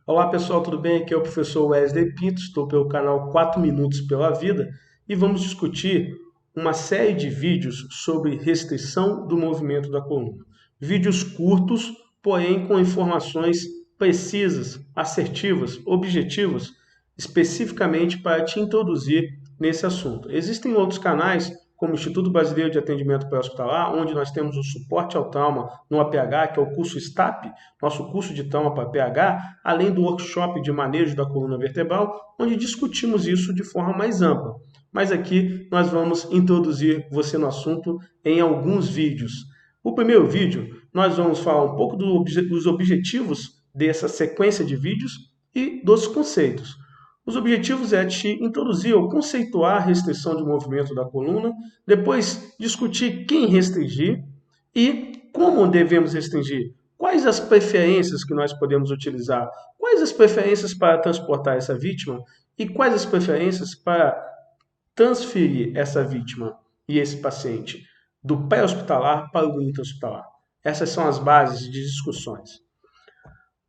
Olá pessoal, tudo bem? Aqui é o professor Wesley Pinto, estou pelo canal 4 Minutos pela Vida e vamos discutir uma série de vídeos sobre restrição do movimento da coluna. Vídeos curtos, porém com informações precisas, assertivas, objetivas, especificamente para te introduzir nesse assunto. Existem outros canais, como o Instituto Brasileiro de Atendimento Pré-Hospitalar, onde nós temos o suporte ao trauma no APH, que é o curso STAP, nosso curso de trauma para PH, além do workshop de manejo da coluna vertebral, onde discutimos isso de forma mais ampla. Mas aqui nós vamos introduzir você no assunto em alguns vídeos. O primeiro vídeo, nós vamos falar um pouco dos objetivos dessa sequência de vídeos e dos conceitos. Os objetivos é te introduzir ou conceituar a restrição de movimento da coluna, depois discutir quem restringir e como devemos restringir. Quais as preferências que nós podemos utilizar? Quais as preferências para transportar essa vítima? E quais as preferências para transferir essa vítima e esse paciente do pré-hospitalar para o intra-hospitalar? Essas são as bases de discussões.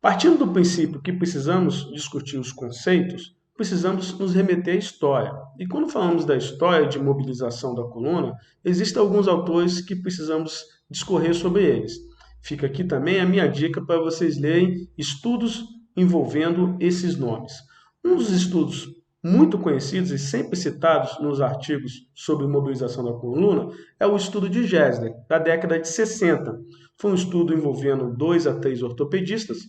Partindo do princípio que precisamos discutir os conceitos, precisamos nos remeter à história. E quando falamos da história de mobilização da coluna, existem alguns autores que precisamos discorrer sobre eles. Fica aqui também a minha dica para vocês lerem estudos envolvendo esses nomes. Um dos estudos muito conhecidos e sempre citados nos artigos sobre mobilização da coluna é o estudo de Gessler, da década de 60. Foi um estudo envolvendo 2 a 3 ortopedistas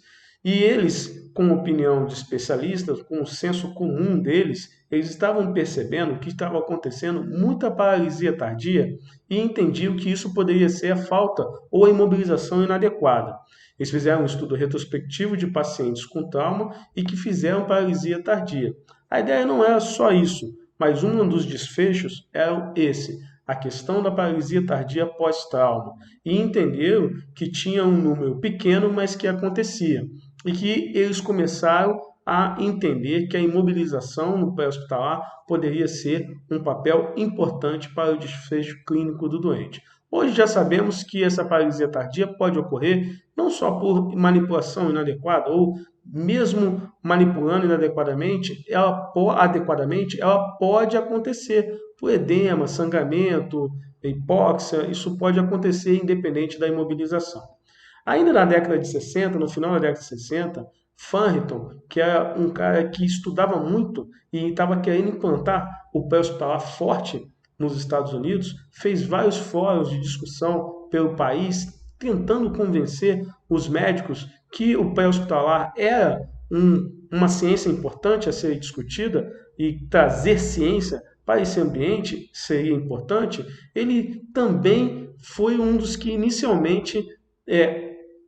e eles, com opinião de especialistas, com o senso comum deles, eles estavam percebendo que estava acontecendo muita paralisia tardia e entendiam que isso poderia ser a falta ou a imobilização inadequada. Eles fizeram um estudo retrospectivo de pacientes com trauma e que fizeram paralisia tardia. A ideia não era só isso, mas um dos desfechos era esse, a questão da paralisia tardia pós-trauma, e entenderam que tinha um número pequeno, mas que acontecia, e que eles começaram a entender que a imobilização no pré-hospitalar poderia ser um papel importante para o desfecho clínico do doente. Hoje já sabemos que essa paralisia tardia pode ocorrer não só por manipulação inadequada ou mesmo manipulando inadequadamente, ela pode acontecer por edema, sangramento, hipóxia, isso pode acontecer independente da imobilização. Ainda na década de 60, no final da década de 60, Farrington, que era um cara que estudava muito e estava querendo implantar o pré-hospitalar forte nos Estados Unidos, fez vários fóruns de discussão pelo país, tentando convencer os médicos que o pré-hospitalar era uma ciência importante a ser discutida e trazer ciência para esse ambiente seria importante. Ele também foi um dos que inicialmente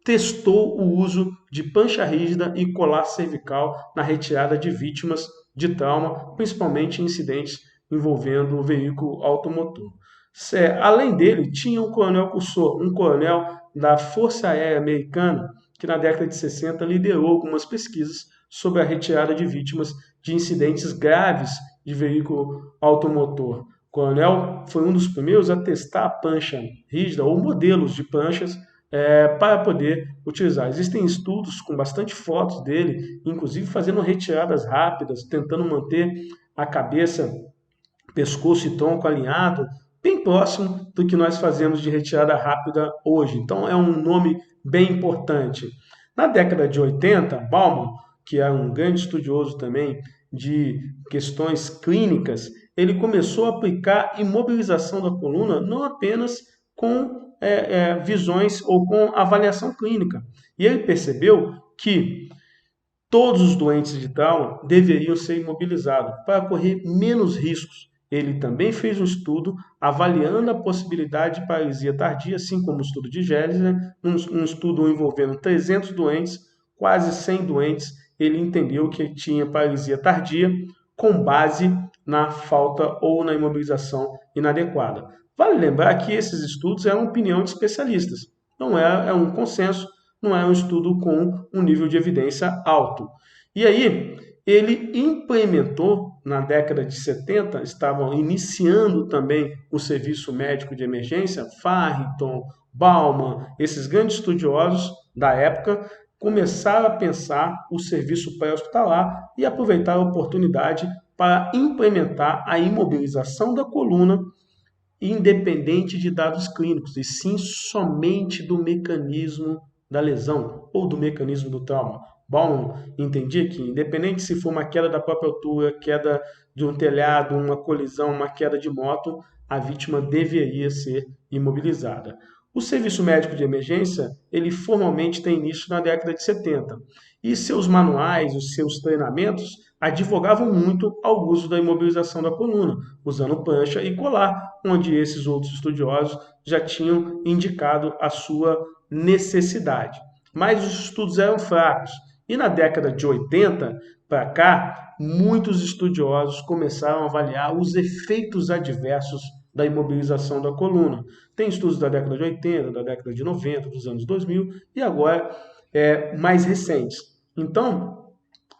testou o uso de pancha rígida e colar cervical na retirada de vítimas de trauma, principalmente em incidentes envolvendo o veículo automotor. Além dele, tinha o coronel Cursor, um coronel da Força Aérea Americana, que na década de 60 liderou algumas pesquisas sobre a retirada de vítimas de incidentes graves de veículo automotor. O coronel foi um dos primeiros a testar a pancha rígida ou modelos de panchas para poder utilizar. Existem estudos com bastante fotos dele, inclusive fazendo retiradas rápidas, tentando manter a cabeça, pescoço e tronco alinhado, bem próximo do que nós fazemos de retirada rápida hoje. Então é um nome bem importante. Na década de 80, Baumann, que é um grande estudioso também de questões clínicas, ele começou a aplicar imobilização da coluna não apenas com visões ou com avaliação clínica. E ele percebeu que todos os doentes de trauma deveriam ser imobilizados para correr menos riscos. Ele também fez um estudo avaliando a possibilidade de paralisia tardia, assim como o estudo de Gessler, um estudo envolvendo 300 doentes, quase 100 doentes, ele entendeu que tinha paralisia tardia com base na falta ou na imobilização inadequada. Vale lembrar que esses estudos eram opinião de especialistas, não é um consenso, não é um estudo com um nível de evidência alto. E aí, ele implementou, na década de 70, estavam iniciando também o serviço médico de emergência, Farrington, Baumann, esses grandes estudiosos da época, começaram a pensar o serviço pré-hospitalar e aproveitar a oportunidade para implementar a imobilização da coluna independente de dados clínicos, e sim somente do mecanismo da lesão ou do mecanismo do trauma. Bom, entendi que independente se for uma queda da própria altura, queda de um telhado, uma colisão, uma queda de moto, a vítima deveria ser imobilizada. O serviço médico de emergência, ele formalmente tem início na década de 70, e seus manuais, os seus treinamentos, advogavam muito ao uso da imobilização da coluna, usando prancha e colar, onde esses outros estudiosos já tinham indicado a sua necessidade. Mas os estudos eram fracos, e na década de 80 para cá, muitos estudiosos começaram a avaliar os efeitos adversos da imobilização da coluna. Tem estudos da década de 80, da década de 90, dos anos 2000 e agora mais recentes. Então,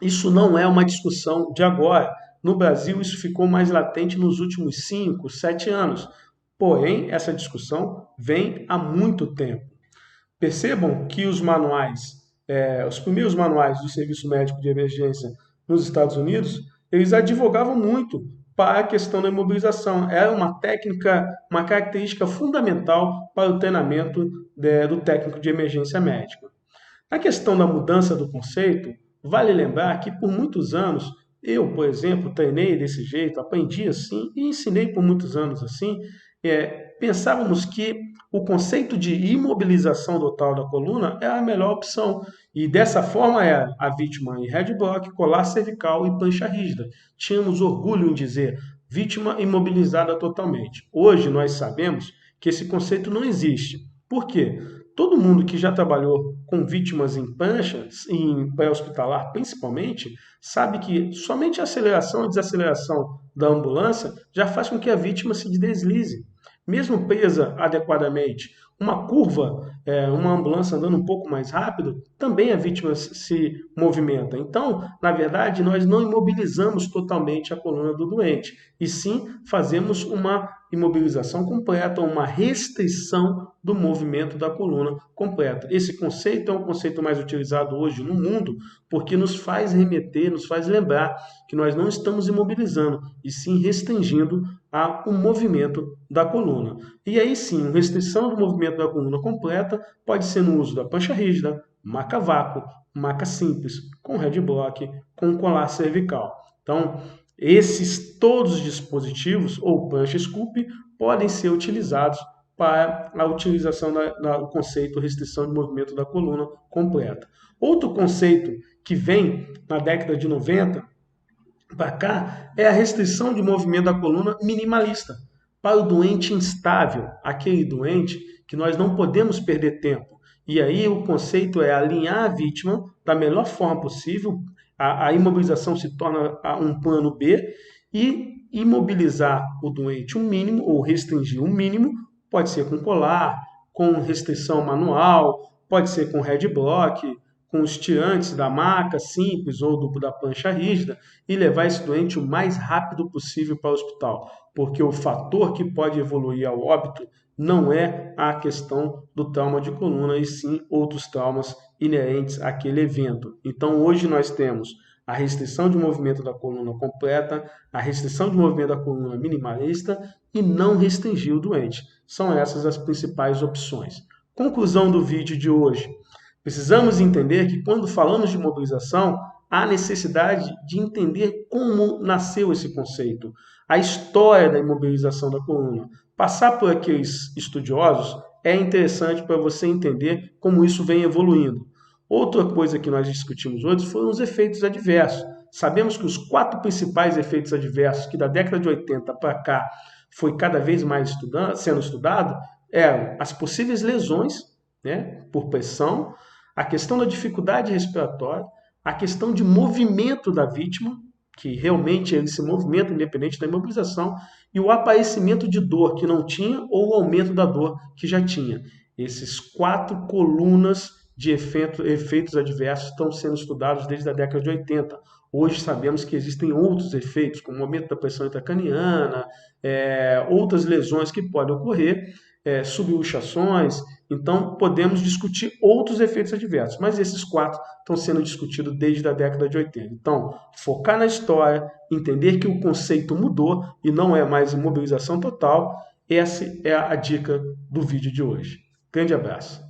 isso não é uma discussão de agora. No Brasil, isso ficou mais latente nos últimos 5, 7 anos. Porém, essa discussão vem há muito tempo. Percebam que os manuais, os primeiros manuais do Serviço Médico de Emergência nos Estados Unidos, eles advogavam muito para a questão da imobilização. Era uma técnica, uma característica fundamental para o treinamento do técnico de emergência médica. Na questão da mudança do conceito, vale lembrar que por muitos anos, eu, por exemplo, treinei desse jeito, aprendi assim e ensinei por muitos anos assim, pensávamos que o conceito de imobilização total da coluna é a melhor opção. E dessa forma era a vítima em headlock, colar cervical e prancha rígida. Tínhamos orgulho em dizer vítima imobilizada totalmente. Hoje nós sabemos que esse conceito não existe. Por quê? Todo mundo que já trabalhou com vítimas em pranchas, em pré-hospitalar principalmente, sabe que somente a aceleração e desaceleração da ambulância já faz com que a vítima se deslize. Mesmo presa adequadamente, uma curva, uma ambulância andando um pouco mais rápido, também a vítima se movimenta. Então, na verdade, nós não imobilizamos totalmente a coluna do doente, e sim fazemos uma imobilização completa, uma restrição do movimento da coluna completa. Esse conceito é um conceito mais utilizado hoje no mundo, porque nos faz remeter, nos faz lembrar que nós não estamos imobilizando, e sim restringindo o movimento da coluna. E aí sim, restrição do movimento da coluna completa pode ser no uso da prancha rígida, maca vácuo, maca simples, com headblock, com colar cervical. Então, esses todos os dispositivos, ou prancha scoop, podem ser utilizados para a utilização do conceito restrição de movimento da coluna completa. Outro conceito que vem na década de 90 para cá é a restrição de movimento da coluna minimalista, para o doente instável, aquele doente que nós não podemos perder tempo. E aí o conceito é alinhar a vítima da melhor forma possível, a imobilização se torna um plano B, e imobilizar o doente o mínimo, ou restringir o mínimo, pode ser com colar, com restrição manual, pode ser com headblock, com os tirantes da maca simples ou da prancha rígida, e levar esse doente o mais rápido possível para o hospital, porque o fator que pode evoluir ao óbito não é a questão do trauma de coluna, e sim outros traumas inerentes àquele evento. Então hoje nós temos a restrição de movimento da coluna completa, a restrição de movimento da coluna minimalista e não restringir o doente. São essas as principais opções. Conclusão do vídeo de hoje. Precisamos entender que quando falamos de mobilização, há necessidade de entender como nasceu esse conceito, a história da imobilização da coluna. Passar por aqueles estudiosos é interessante para você entender como isso vem evoluindo. Outra coisa que nós discutimos hoje foram os efeitos adversos. Sabemos que os 4 principais efeitos adversos que da década de 80 para cá foi cada vez mais sendo estudado eram as possíveis lesões, por pressão, a questão da dificuldade respiratória, a questão de movimento da vítima, que realmente ele se movimenta independente da imobilização, e o aparecimento de dor que não tinha ou o aumento da dor que já tinha. Esses 4 colunas de efeitos adversos estão sendo estudados desde a década de 80. Hoje sabemos que existem outros efeitos, como o aumento da pressão intracraniana, outras lesões que podem ocorrer, subluxações Então, podemos discutir outros efeitos adversos, mas esses 4 estão sendo discutidos desde a década de 80. Então, focar na história, entender que o conceito mudou e não é mais imobilização total, essa é a dica do vídeo de hoje. Grande abraço.